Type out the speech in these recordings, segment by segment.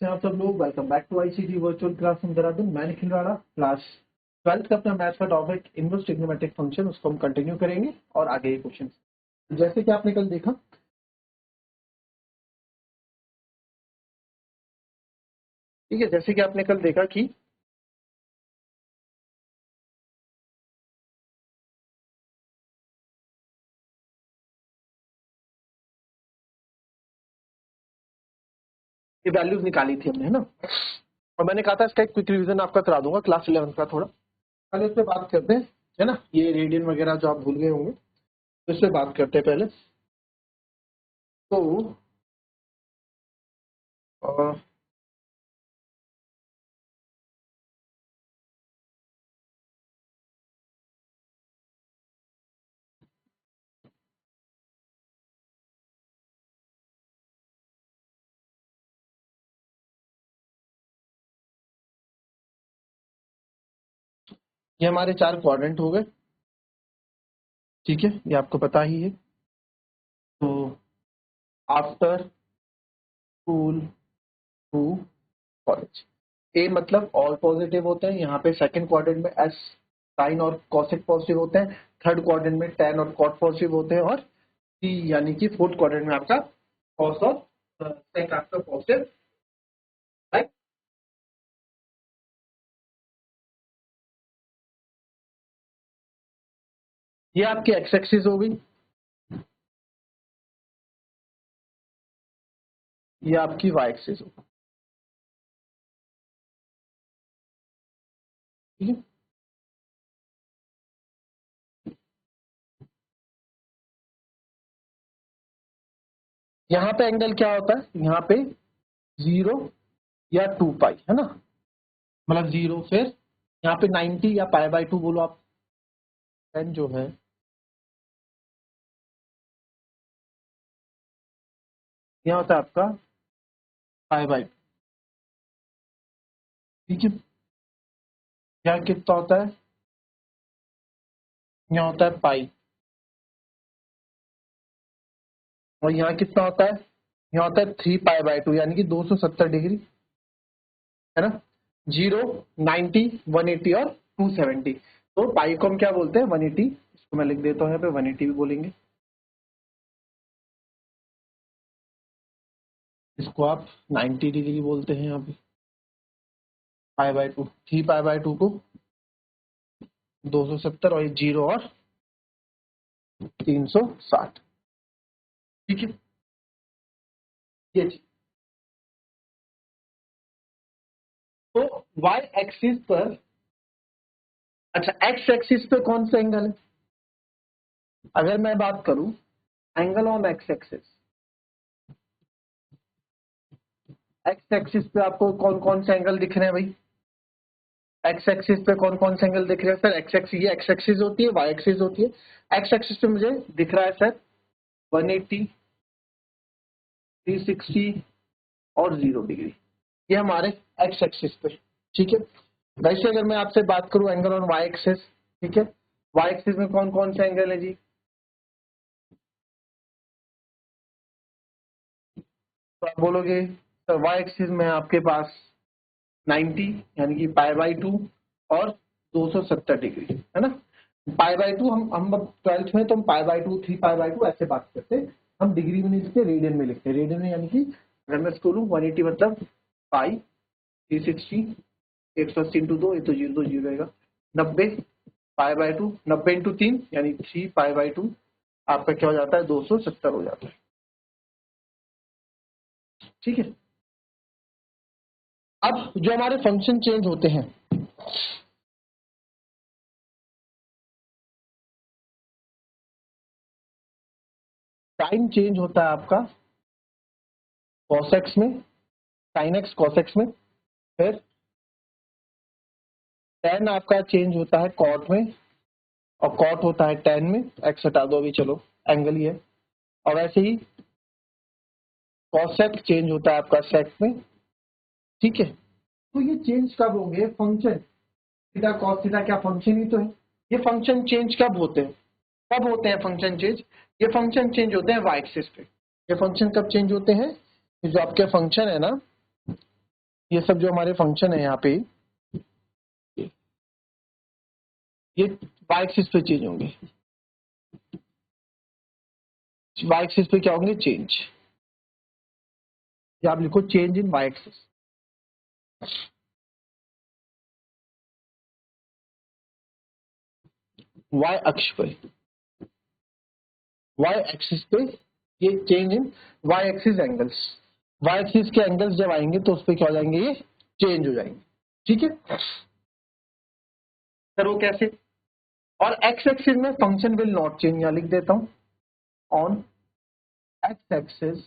कैसे हैं आप सब लोग। Welcome back to ICT virtual class in Dehradun. मैं निखिल राणा। क्लास 12th का अपना मैथ्स का टॉपिक इनवर्स ट्रिग्नोमेट्रिक फंक्शन, उसको हम कंटिन्यू करेंगे और आगे ये क्वेश्चन जैसे कि आपने कल देखा, ठीक है, जैसे कि आपने कल देखा कि ये वैल्यूज निकाली थी हमने, है ना। और मैंने कहा था इसका एक क्विक रिवीजन आपका करा दूंगा क्लास 11 का। थोड़ा पहले इस पे बात करते हैं, है ना। ये रेडियन वगैरह जो आप भूल गए होंगे, तो इस पे बात करते हैं पहले। तो ये हमारे 4 क्वाड्रेंट हो गए, ठीक है, ये आपको पता ही है। तो आफ्टर स्कूल टू कॉलेज, ए मतलब ऑल पॉजिटिव होते हैं। यहाँ पे सेकंड क्वाड्रेंट में एस साइन और कॉसेक पॉजिटिव होते हैं। थर्ड क्वाड्रेंट में टेन और कॉट पॉजिटिव होते हैं। और सी यानी कि फोर्थ क्वाड्रेंट में आपका कॉस और सेक आपका पॉजिटिव, राइट। ये आपकी एक्स एक्सिस हो गई, ये आपकी वाई एक्सिस हो, ठीक है। यहाँ पे एंगल क्या होता है, यहाँ पे 0 या 2 पाई, है ना। मतलब 0 फिर यहाँ पे 90 या पाई बाय 2 बोलो आप। 10 जो है यहाँ होता है आपका पाई बाय 2, ठीक है। यहाँ कितना होता है, यहाँ होता है पाई। और यहाँ कितना होता है, यहाँ होता है 3 पाई बाय 2 यानी कि 270 डिग्री, है ना। 0, 90, 180 और 270। तो पाई को हम क्या बोलते हैं, 180। इसको मैं लिख देता हूँ यहाँ पे, 180 भी बोलेंगे। इसको आप 90 डिग्री बोलते हैं यहाँ पे। पाई बाय 2, 3 पाई बाय 2 को 270 और 0 और 360, ठीक है। ये चीज। तो वाई एक्सिस पर, अच्छा एक्स एक्सिस पे कौन सा एंगल है। अगर मैं बात करूं angle on x axis, x axis पे आपको कौन कौन से एंगल दिख रहे हैं भाई। एक्स एक्सिस पे कौन कौन से एंगल दिख रहे हैं सर। एक्स एक्सिस, ये एक्स एक्सिस होती है, वाई एक्सिस होती है। एक्स एक्सिस पे मुझे दिख रहा है सर 180, 360 और 0 डिग्री, ये हमारे एक्स एक्सिस पे, ठीक है। वैसे अगर मैं आपसे बात करूं एंगल ऑन वाई एक्सिस, ठीक है, वाई एक्सिस में कौन कौन से एंगल है जी। तो आप बोलोगे सर वाई एक्सिस में आपके पास 90 यानी कि पाई बाय 2 और 270 डिग्री, है ना। पाई बाय 2 हम 12th में तो हम पाई बाय 2, 3 पाई बाय 2 ऐसे बात करते हैं। हम डिग्री में नहीं लिखते, रेडियन में लिखते हैं। रेडियन में यानी कि अगर मैं इसको लूँ 180 मतलब पाई, 360, 180 इंटू 2, ये तो 0 0 रहेगा। 90 पाई बाय 2, 90 इंटू 3 यानी 3 पाई बाय 2, आपका क्या हो जाता है, 270 हो जाता है, ठीक है। अब जो हमारे फंक्शन चेंज होते हैं, टाइम चेंज होता है आपका cos x में, sin x cos x में, फिर tan आपका चेंज होता है cot में, और cot होता है tan में। x हटा दो अभी, चलो एंगल ही है। और वैसे ही cosec चेंज होता है आपका sec में, ठीक है। तो ये चेंज कब होंगे, फंक्शन थीटा cos थीटा क्या फंक्शन ही तो है। ये फंक्शन चेंज कब होते हैं, कब होते हैं फंक्शन चेंज। ये फंक्शन चेंज होते हैं वाई एक्सिस पे। ये फंक्शन कब चेंज होते हैं, जो आपके फंक्शन है ना, ये सब जो हमारे फंक्शन है यहाँ पे ये वाई एक्सिस पे चेंज होंगे, वाई एक्सिस पे क्या होंगे, चेंज, या आप लिखो change in Y axis. Y अक्ष पे, वाई एक्सिस पे ये change in Y axis angles, Y axis के एंगल्स जब आएंगे तो उस पर क्या हो जाएंगे, ये चेंज हो जाएंगे। ठीक है, सर वो कैसे, और एक्स एक्सिस में फंक्शन विल नॉट चेंज, यहाँ लिख देता हूं, ऑन एक्स एक्सिस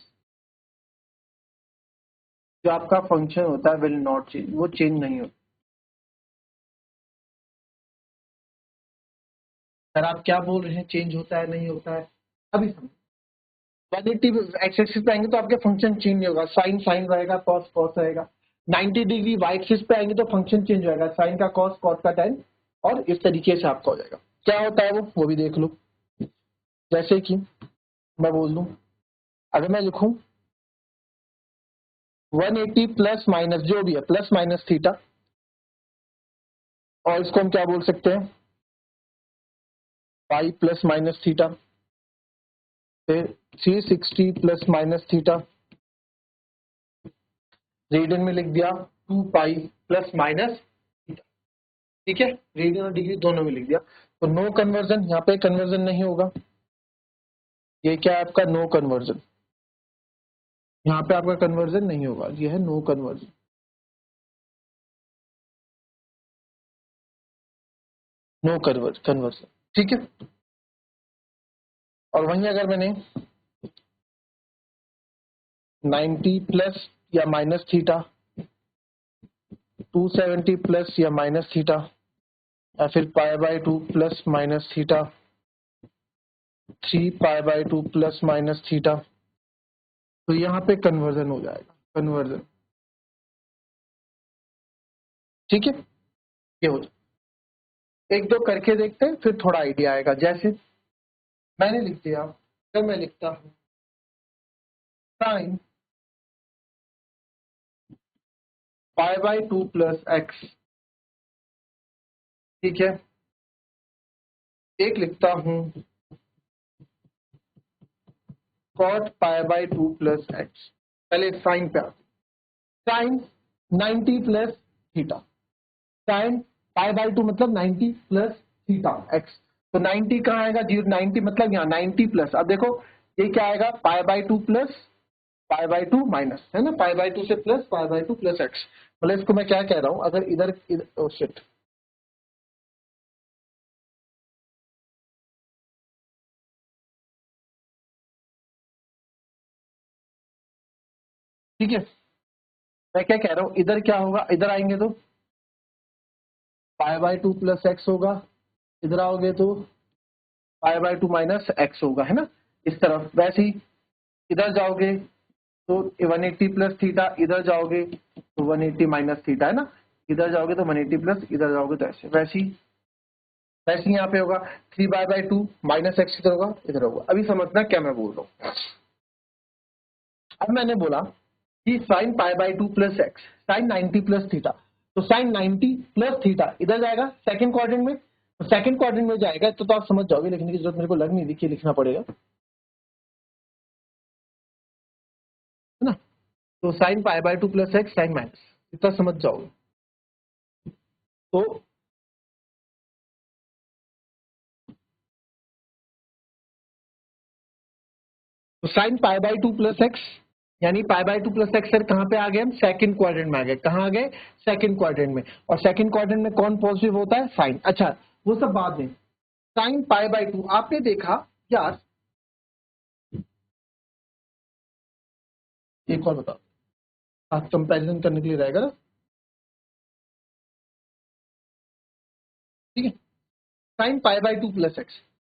जो आपका फंक्शन होता है विल नॉट चेंज, वो चेंज नहीं होता। सर आप क्या बोल रहे हैं, चेंज होता है नहीं होता है, अभी समझ। 180 एक्स एक्सिस पे आएंगे तो आपके फंक्शन चेंज नहीं होगा, साइन साइन रहेगा, कॉस कॉस रहेगा। 90 डिग्री वाई एक्सिस पे आएंगे तो फंक्शन चेंज होगा, साइन का कॉस, कॉस का tan, और इस तरीके से आपका हो जाएगा। क्या होता है वो भी देख लो। जैसे कि मैं बोल दूं, अगर मैं लिखूं 180 प्लस माइनस जो भी है प्लस माइनस थीटा, और इसको हम क्या बोल सकते हैं, पाई प्लस माइनस थीटा, फिर 360 प्लस माइनस थीटा, रेडियन में लिख दिया 2 पाई प्लस माइनस थीटा। ठीक है, रेडियन और डिग्री दोनों में लिख दिया। तो नो कन्वर्जन, यहाँ पे कन्वर्जन नहीं होगा, ये क्या है आपका नो कन्वर्जन, यहाँ पे आपका कन्वर्जन नहीं होगा, ये है नो कन्वर्जन, नो कन्वर्जन। ठीक है, और वहीं अगर मैंने 90 प्लस या माइनस थीटा, 270 प्लस या माइनस थीटा, या फिर पाई by 2 plus minus theta, 3 pi by 2 plus minus theta, तो यहाँ पे कन्वर्जन हो जाएगा, कन्वर्जन। ठीक है, ये हो जाए, एक दो करके देखते हैं फिर थोड़ा आइडिया आएगा। जैसे मैंने लिख दिया, अगर मैं लिखता हूं sine pi by 2 plus x, ठीक है, एक लिखता हूं cot pi by 2 plus x. पहले साइन पे आते, sine 90 plus theta, sine pi by 2 मतलब 90 प्लस थीटा एक्स, तो 90 कहाँ आएगा, 90 मतलब यहाँ 90 प्लस, अब देखो ये क्या आएगा, पाई by 2 plus pi by 2 minus, है ना, पाई बाय 2 से plus pi by 2 plus x. मतलब इसको मैं क्या कह रहा हूं, अगर इधर ओ शिट, ठीक है, मैं क्या कह रहा हूं, इधर क्या होगा, इधर आएंगे तो पाई बाय 2 प्लस एक्स होगा, इधर आओगे तो पाई बाय 2 माइनस एक्स होगा, है ना, इस तरफ। वैसे ही इधर जाओगे तो 180 प्लस थीटा, इधर जाओगे तो 180 माइनस थीटा, है ना, इधर जाओगे तो 180 प्लस, इधर जाओगे तो ऐसे, वैसे ही यहाँ पे होगा 3 पाई बाय 2 माइनस एक्स इधर होगा, इधर होगा। अभी समझना क्या मैं बोल रहा हूँ। अब मैंने बोला कि sine pi by 2 plus x, sine 90 plus theta, तो साइन 90 प्लस थीटा इधर जाएगा सेकंड क्वाड्रेंट में, तो सेकंड क्वाड्रेंट में जाएगा तो आप समझ जाओगे, लिखने की जरूरत मेरे को लग नहीं रही, लिखना पड़ेगा, है ना। तो sine pi by 2 plus x sine minus, इतना समझ जाओगे। तो sine pi by 2 plus x, यानी pi by 2 plus x sir कहाँ पे आ गए हम, सेकंड क्वाड्रेंट में आ गए, कहाँ आ गए, सेकंड क्वाड्रेंट में, और सेकंड क्वाड्रेंट में कौन पॉजिटिव होता है, साइन। अच्छा वो सब बाद में, साइन पाई बाय 2 आपने देखा यार, एक और बताओ, आप कंपैरिजन करने के लिए रहेगा ना, ठीक है, sine pi by 2 plus x,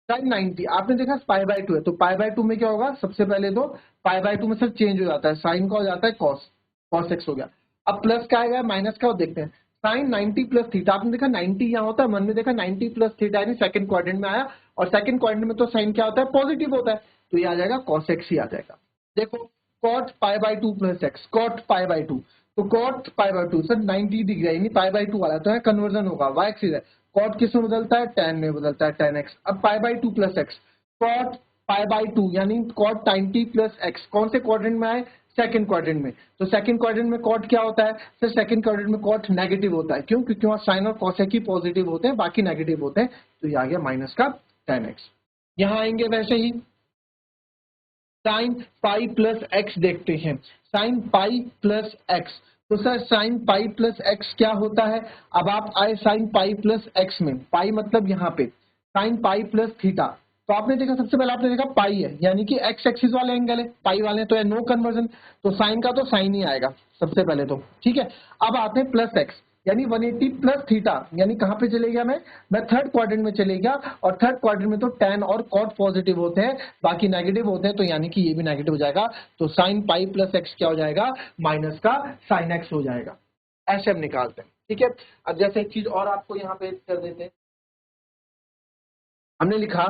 sine 90 आपने देखा पाई बाय 2 है, तो पाई बाय 2 में क्या होगा, सबसे पहले तो पाई बाय 2 में सर चेंज हो जाता है, साइन का हो जाता है कॉस, कॉस एक्स हो गया। अब प्लस का आएगा माइनस का, देखते हैं साइन 90 प्लस थीटा, आपने देखा 90 यहाँ होता है, मन में देखा 90 प्लस थीटा यानी सेकंड क्वाड्रेंट में आया, और सेकंड क्वाड्रेंट में तो साइन क्या होता है, पॉजिटिव होता है, तो ये आ जाएगा कॉस एक्स ही आ जाएगा। देखो cot pi by 2 plus x, cot pi by 2, तो cot pi by 2 sir 90 degree यानी पाई बाय 2 वाला तो है, कन्वर्जन होगा, वाई एक्सिस है, कॉट किस में बदलता है, tan में बदलता है, tan x। अब pi by 2 plus x, cot pi by 2 यानी कॉट 90 प्लस एक्स, कौन से क्वाड्रेंट में आए, सेकंड क्वाड्रेंट में। तो सेकंड क्वाड्रेंट में कॉट क्या होता है सर, सेकंड क्वाड्रेंट में कॉट नेगेटिव होता है, क्यों, क्योंकि वहां साइन और कॉसेक ही पॉजिटिव होते हैं, बाकी नेगेटिव होते हैं, तो ये आ गया माइनस का tan x। यहां आएंगे वैसे ही साइन पाई प्लस एक्स देखते हैं, साइन पाई प्लस एक्स, तो sir sine pi plus x क्या होता है। अब आप आए साइन पाई प्लस एक्स में, पाई मतलब यहाँ पे साइन पाई प्लस थीटा, तो आपने देखा सबसे पहले आपने देखा पाई है यानी कि एक्स एक्सिस वाले एंगल है, पाई वाले तो है नो कन्वर्जन, तो साइन का तो साइन ही आएगा सबसे पहले तो, ठीक है। अब आते हैं प्लस एक्स यानी 180 प्लस थीटा, यानी कहां पे चले गया मैं थर्ड क्वाड्रेंट में चले गया, और थर्ड क्वाड्रेंट में तो tan और cot पॉजिटिव होते हैं, बाकी नेगेटिव होते हैं, तो यानी कि ये भी नेगेटिव हो जाएगा, तो साइन पाई प्लस एक्स क्या हो जाएगा, माइनस का साइन एक्स हो जाएगा। ऐसे हम निकालते हैं, ठीक है। अब जैसे एक चीज और आपको यहाँ पे कर देते हैं, हमने लिखा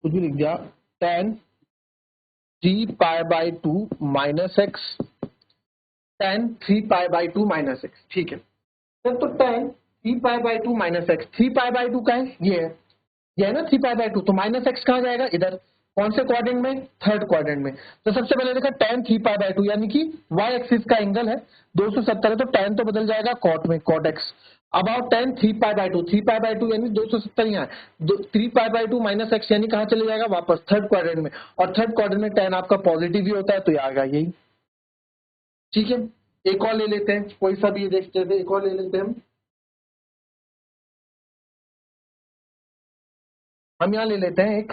कुछ भी लिख दिया tan 3 pi by 2 minus x, tan 3 pi by 2 minus x, ठीक है सर। तो tan 3 pi by 2 minus x, 3 pi by 2 का है, ये है ना 3 पाई बाय 2, तो माइनस एक्स कहाँ जाएगा, इधर, कौन से क्वाड्रेंट में, थर्ड क्वाड्रेंट में। तो सबसे पहले देखा tan 3 पाई बाय 2 यानी कि y एक्सिस का एंगल है 270 है, तो tan तो बदल जाएगा cot में, cot x। अब आओ tan 3 pi by 2, 3 pi by 2 यानी 270 यहाँ है, 3 पाई बाय 2 माइनस एक्स यानी कहाँ चले जाएगा, वापस थर्ड क्वाड्रेंट में, और थर्ड क्वाड्रेंट में tan आपका पॉजिटिव ही होता है, तो ये आ गया यही, ठीक है। एक और ले लेते हैं, कोई सा भी ये देखते थे, एक और ले लेते हैं हम यहाँ ले लेते हैं एक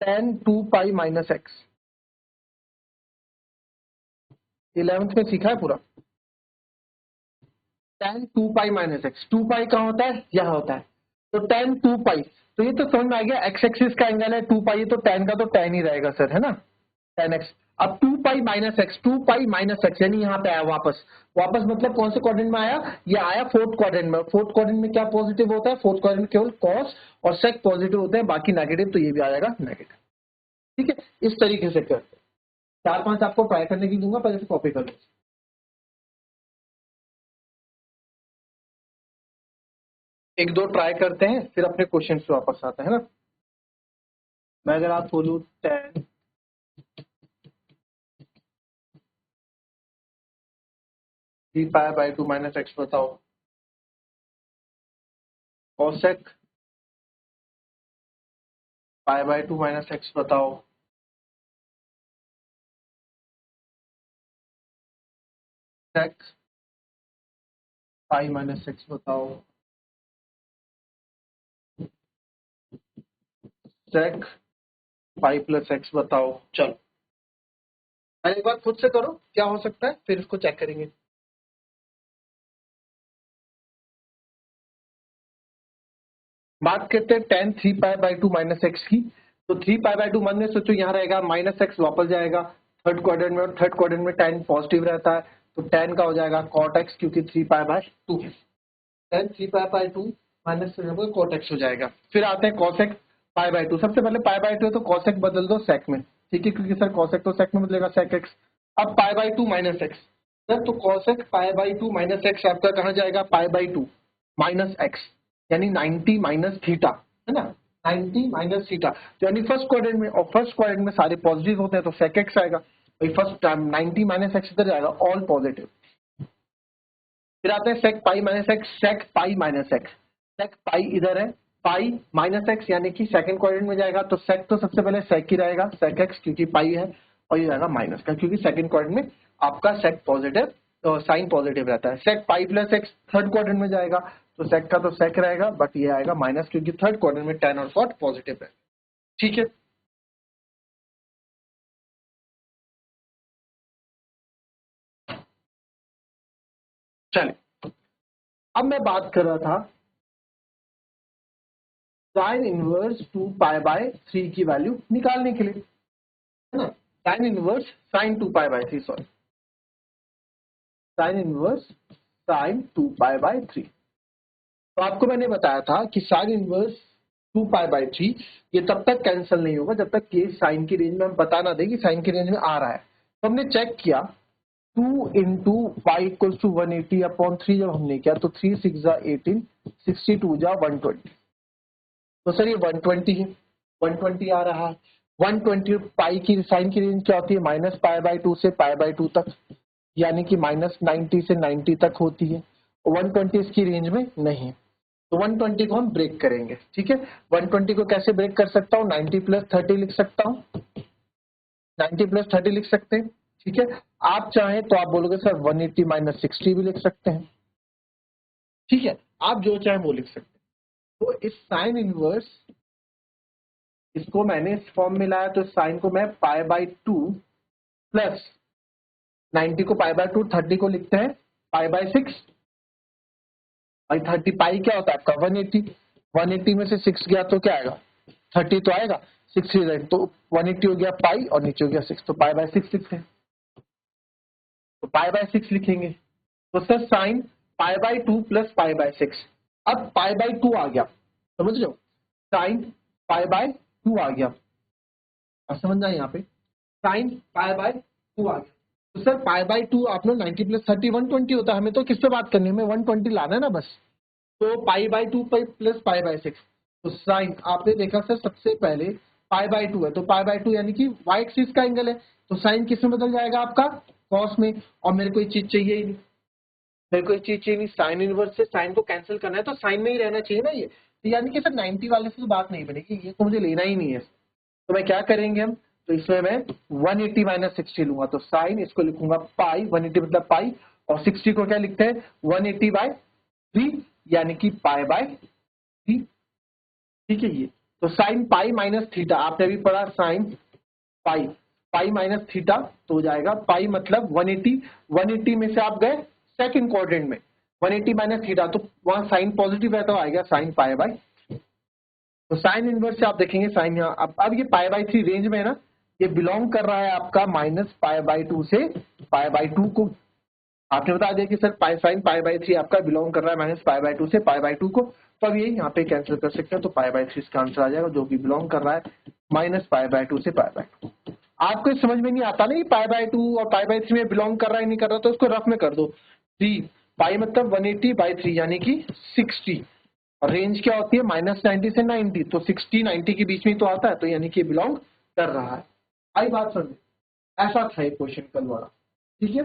tan 2 pi minus x, 11th में सीखा है पूरा, tan 2 पाई माइनस एक्स, 2 पाई कहाँ होता है, यहाँ होता है, तो tan 2 पाई, तो ये तो समझ में आ गया एक्स एक्सिस का एंगल है 2 पाई, तो tan का तो tan ही रहेगा सर, है ना, tan x। अब 2 pi minus x, 2 pi minus x यानी यहाँ पे आया वापस, वापस मतलब कौन से क्वाड्रेंट में आया, ये आया फोर्थ क्वाड्रेंट में, फोर्थ क्वाड्रेंट में क्या पॉजिटिव होता है, फोर्थ क्वाड्रेंट में केवल cos और sec पॉजिटिव होते हैं, बाकी नेगेटिव, तो ये भी आ जाएगा नेगेटिव, ठीक है। इस तरीके से करते हैं, 4-5 आपको ट्राई करने की दूंगा, पहले से कॉपी कर लो। एक दो ट्राई करते हैं, फिर अपने क्वेश्चन पे वापस आते हैं ना। मैं अगर आप बोलूँ tan 3 pi by 2 minus x बताओ, cosec pi by 2 minus x बताओ, sec पाई माइनस एक्स बताओ, sec पाई प्लस एक्स बताओ। चलो पहले एक बार खुद से करो क्या हो सकता है, फिर इसको चेक करेंगे। बात करते हैं tan 3 pi by 2 minus x की, तो 3 पाई बाय 2 मन में सोचो यहाँ रहेगा, माइनस एक्स वापस जाएगा थर्ड क्वाड्रेंट में, और थर्ड क्वाड्रेंट में tan पॉजिटिव रहता है, तो tan का हो जाएगा cot x, क्योंकि 3 पाई बाय 2 है, tan 3 pi by 2 minus cot x हो जाएगा। फिर आते हैं cosec पाई बाय 2, सबसे पहले पाई बाय 2 है तो cosec बदल दो sec में, ठीक है, क्योंकि सर cosec तो sec में बदलेगा, sec x। अब pi by 2 minus x, sir तो cosec pi by 2 minus x आपका कहाँ जाएगा, पाई बाय 2 माइनस एक्स यानी 90 माइनस थीटा, है ना, 90 माइनस थीटा, तो यानी फर्स्ट क्वाड्रेंट में, और फर्स्ट क्वाड्रेंट में सारे पॉजिटिव होते हैं, तो sec x आएगा, भाई फर्स्ट टाइम 90 माइनस एक्स इधर जाएगा, ऑल पॉजिटिव। फिर आते हैं sec pi minus x, sec pi minus x, sec पाई इधर है, पाई माइनस एक्स यानी कि सेकंड क्वाड्रेंट में जाएगा, तो sec तो सबसे पहले sec ही रहेगा, sec x क्योंकि पाई है, और ये जाएगा माइनस का, क्योंकि सेकंड क्वाड्रेंट में आपका sec पॉजिटिव, तो साइन पॉजिटिव रहता है। sec pi plus x third quadrant में जाएगा, तो sec का तो sec रहेगा, बट ये आएगा माइनस, क्योंकि थर्ड क्वाड्रेंट में tan और cot पॉजिटिव है, ठीक है। चलिए अब मैं बात कर रहा था साइन इनवर्स 2 पाई बाय 3 की वैल्यू निकालने के लिए, है ना, sine inverse sine 2 pi by 3, sorry, sine inverse sine 2 pi by 3। तो आपको मैंने बताया था कि साइन इनवर्स 2π/3 ये तब तक कैंसिल नहीं होगा जब तक ये साइन की रेंज में हम बता ना दें कि साइन की रेंज में आ रहा है। तो हमने चेक किया 2 इंटू पाई इक्वल्स टू 180/3 जब हमने किया तो 3 6 जा 18, 62 जा 120। तो सर ये 120 है, 120 आ रहा है। 120 पाई की साइन की रेंज क्या होती है? -π/2 से π/2 तक, यानी कि -90 से 90 तक होती है। 120 इसकी रेंज में नहीं, तो 120 को हम ब्रेक करेंगे। ठीक है, 120 को कैसे ब्रेक कर सकता हूँ? 90 + 30 लिख सकता हूँ, 90 + 30 लिख सकते हैं। ठीक है, आप चाहें तो आप बोलोगे सर 180 - 60 भी लिख सकते हैं। ठीक है, आप जो चाहें वो लिख सकते हैं। तो इस साइन इनवर्स, इसको मैंने इस फॉर्म में लाया, तो साइन को मैं π/2 प्लस 90 को π/2, 30 को लिखते हैं π/6। भाई 30 पाई क्या होता है आपका? 180, 180 में से 6 गया तो क्या आएगा? 30 तो आएगा, 6 तो 180 हो गया पाई और नीचे हो गया 6, तो π/6 लिखते हैं। तो π/6 लिखेंगे, तो सर साइन π/2 प्लस π/6। अब π/2 आ गया, समझ रहे हो? साइन π/2 आ गया, अब समझना यहाँ पे साइन π/2 आ गया। तो सर π/2 आप लोग 90 + 30 120 होता है, हमें तो किससे बात करनी है? हमें 120 लाना है ना बस। तो π/2 प्लस π/6, तो साइन आपने देखा सर सबसे पहले π/2 है, तो π/2 यानी कि y एक्सिस का एंगल है, तो साइन किस में बदल जाएगा आपका? कॉस में। और मेरे को ये चीज चाहिए ही नहीं, मेरे को ये चीज चाहिए नहीं, साइन इनवर्स से साइन को कैंसिल करना है तो साइन में ही रहना चाहिए ना ये। तो यानी कि सर 90 वाले से तो बात नहीं बनेगी, ये तो मुझे लेना ही नहीं है। तो मैं क्या करेंगे हम? तो इसमें मैं 180 - 60 लूंगा, तो साइन इसको लिखूंगा पाई, 180 मतलब पाई, और 60 को क्या लिखते हैं? 180/3 यानी कि π/3। ठीक है, ये तो साइन पाई माइनस थीटा आपने अभी पढ़ा, sine pi, pi minus theta तो हो जाएगा पाई मतलब 180, 180 में से आप गए सेकंड क्वाड्रेंट में, 180 - थीटा, तो वहां साइन पॉजिटिव है तो आएगा साइन π/। तो साइन इनवर्स से आप देखेंगे साइन यहाँ अब ये π/3 रेंज में है ना, ये बिलोंग कर रहा है आपका -π/2 से π/2 को। आपने बता दिया कि सर साइन π/3 आपका बिलोंग कर रहा है -π/2 से π/2 को, तो अब ये यहाँ पे कैंसिल कर सकते हैं, तो π/3 इसका आंसर आ जाएगा, जो कि बिलोंग कर रहा है -π/2 से π/2। आपको समझ में नहीं आता ना कि π/2 और π/3 में बिलोंग कर रहा है नहीं कर रहा, तो उसको रफ में कर दो। 3 पाई मतलब 180/3 यानी कि 60, और रेंज क्या होती है? -90 से 90, तो 60 90 के बीच में तो आता है, तो यानी कि बिलोंग कर रहा है। आई बात समझ? ऐसा था ये क्वेश्चन कल वाला। ठीक है,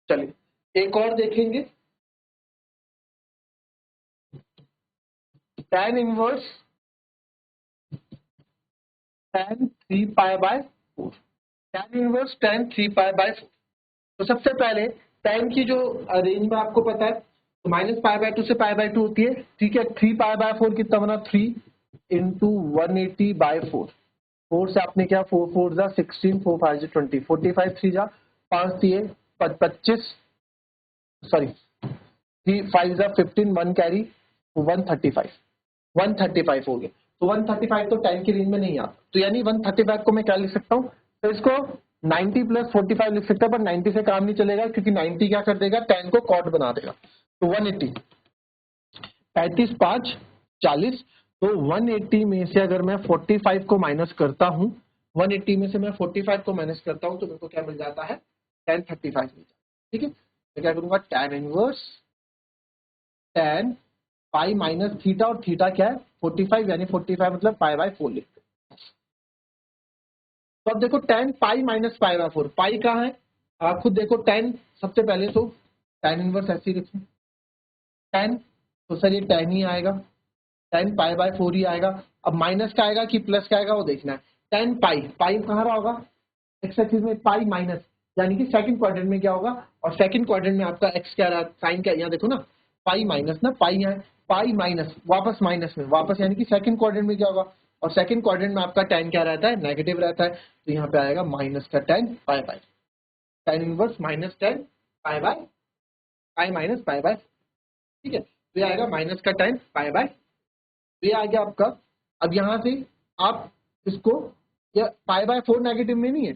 चलिए एक और देखेंगे, tan inverse tan 3π/4, tan inverse tan 3π/4। तो सबसे पहले tan की जो रेंज में आपको पता है तो -π/2 से π/2 होती है। ठीक है, 3π/4 कितना बना? 3 इंटू 180/4, 4 से आपने क्या 4 4 जा 16, 4 5 जा 20, 45 3 जा 5 दिए 25, सॉरी 3 5 जा 15, 1 कैरी 135, 135 हो गया। तो 135 तो 10 की रेंज में नहीं आता, तो यानी 135 को मैं क्या लिख सकता हूँ? तो इसको 90 + 45 लिख सकता है, पर 90 से काम नहीं चलेगा क्योंकि 90 क्या कर देगा? 10 को कॉट बना देगा। तो 180, 35 5 40, तो 180 में से अगर मैं 45 को माइनस करता हूँ, 180 में से मैं 45 को माइनस करता हूँ, तो मेरे को क्या मिल जाता है? tan 35 मिल जाता है। ठीक है, मैं क्या करूंगा? tan inverse tan pi minus theta, और थीटा क्या है? 45, यानी 45 मतलब π/4 लिखते हैं। तो अब देखो tan पाई माइनस π/4, पाई कहाँ है? आप खुद देखो tan, सबसे पहले तो tan इनवर्स ऐसे ही लिखें, tan, तो सर ये tan ही आएगा, tan π/4 ही आएगा। अब माइनस का आएगा कि प्लस का आएगा वो देखना है। tan पाई, पाई कहाँ रहा होगा? एक्स एक्सिस में, पाई माइनस, यानी कि सेकंड क्वाड्रेंट में क्या होगा? और सेकंड क्वाड्रेंट में आपका एक्स क्या रहा? साइन क्या? यहाँ देखो ना, पाई माइनस ना, पाई यहाँ पाई माइनस, वापस माइनस में वापस, यानी कि सेकंड क्वाड्रेंट में क्या होगा? और सेकंड क्वाड्रेंट में आपका tan क्या रहता है? नेगेटिव रहता है, तो यहाँ पे आएगा माइनस का tan π/, tan inverse minus tan π/, pi minus π/। ठीक है, तो ये आएगा माइनस का tan π/, तो ये आ गया आपका। अब यहाँ से आप इसको, या π/4 नेगेटिव में नहीं है,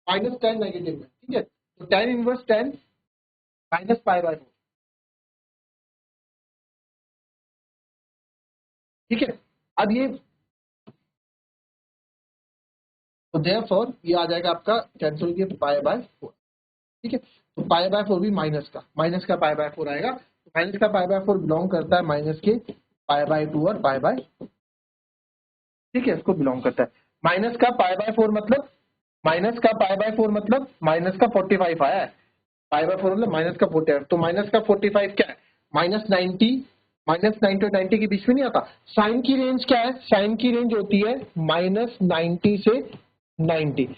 -10 नेगेटिव में। ठीक है, तो tan इनवर्स 10 - π/4, ठीक है। अब ये तो देयरफॉर ये आ जाएगा आपका कैंसिल हो गया पाई बाय 4। ठीक है, तो पाई बाय 4 भी माइनस का पाई बाय 4 आएगा। तो माइनस का पाई बाय 4 बिलोंग करता है माइनस के पाई बाय 2 और पाई बाय, ठीक है, इसको बिलोंग करता है। माइनस का पाई बाय 4 मतलब माइनस का 45 आया है। पाई बाय 4 मतलब माइनस का 45, तो माइनस का 45 क्या है, -90, -90 और 90 के बीच में नहीं आता। साइन की रेंज क्या है, साइन की रेंज होती है -90 से 90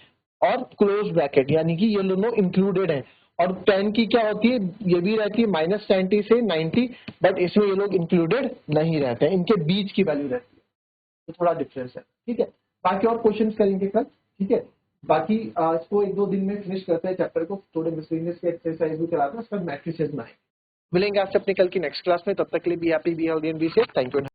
और क्लोज ब्रैकेट, यानी कि ये दोनों इंक्लूडेड है। और tan की क्या होती है, ये भी रहती है -90 से 90, बट इसमें ये लोग इंक्लूडेड नहीं रहते हैं, इनके बीच की वैल्यू रहती है, तो थोड़ा डिफरेंस है। ठीक है, बाकी और क्वेश्चंस करेंगे कल। ठीक है, बाकी इसको 1-2 दिन में फिनिश करते हैं चैप्टर को, थोड़े मिसलेनियस के एक्सरसाइज भी कराते हैं, उसके बाद मैट्रिसेस में आएंगे। मिलेंगे आपसे अपनी कल की नेक्स्ट क्लास में, तब तक के लिए be happy, be healthy and be safe. Thank you.